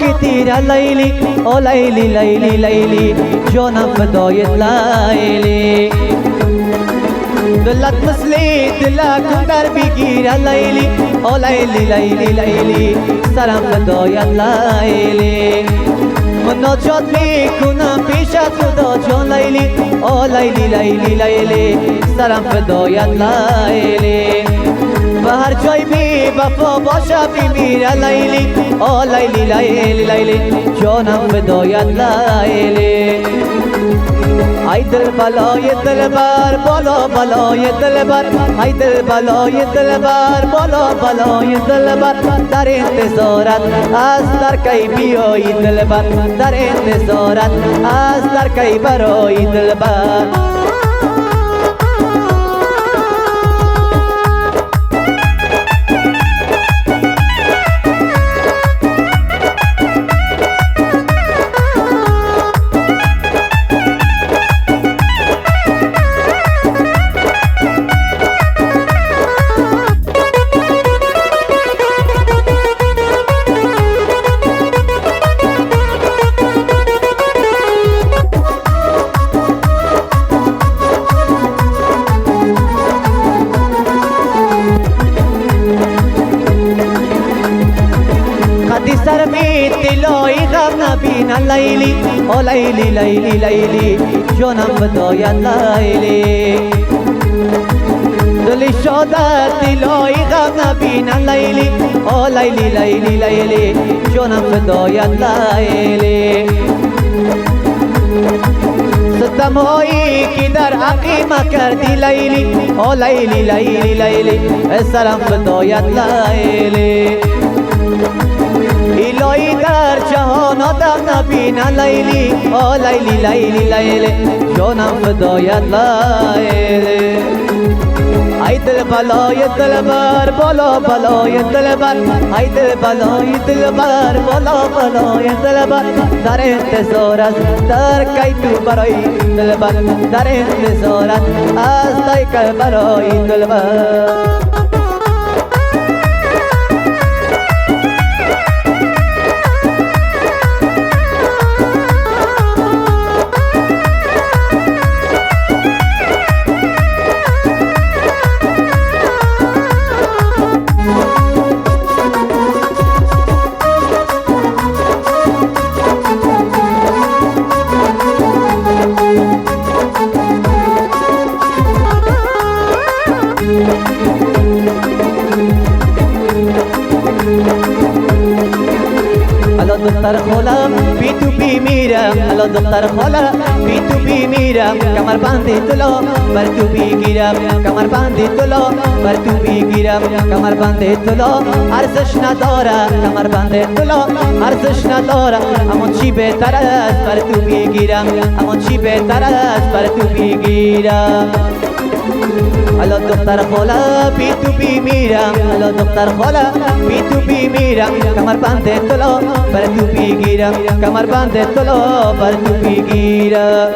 كتير ليلي او ليلي ليلي ليلي جونا فضايت ليلي دلت مثلي دلك دربي گیر ليلي او ليلي ليلي ليلي سرم فضايت ليلي مناجات میکنم پیش خدا جان لیلی او لیلی لیلی لیلی سرم فدایت لیلی و هر جای بی وفا باشه میمیره لیلی او لیلی لیلی لیلی جانم فدایت لیلی ای دل بلای دلبر بالا بلای دلبر ای دل بلای دلبر بالا بلای دلبر در انتظارت از در کی بیایی دلبر در انتظارت از در کی برای دلبر سر می دلای غم نبینه لیلی او لیلی لیلی لیلی جانم فدایت لیلی دل شادت دلای غم نبینه لیلی او لیلی لیلی لیلی جانم فدایت لیلی ستم هایی که در عقیمه کردی لیلی او لیلی لیلی لیلی سرم فدایت لیلی الهی در جهان آدم نبینه لیلی او لیلی لیلی لیلی جانم فدایت لیلی ای دل بلای دلبر بالا بلای دلبر ای دل بلای دلبر بالا بلای دلبر در انتظارت در کی تو برای دلبر در انتظارت از کی برای دلبر دختر خالم بی تو بی میرم الا دختر خالم بی تو بی میرم کمر بندی طلا بر تو بگیرم کمر بندی طلا بر تو بگیرم کمر بندی طلا ارزش نداره کمر بندی طلا ارزش نداره اما چی بهتر است بر تو بگیرم اما چی بهتر است بر تو بگیرم الا دختر خاله بی تو بی میرم الا دختر خاله بی تو بی میرم کمر بند طلا بر تو بگیرم کمر بند طلا بر تو بگیرم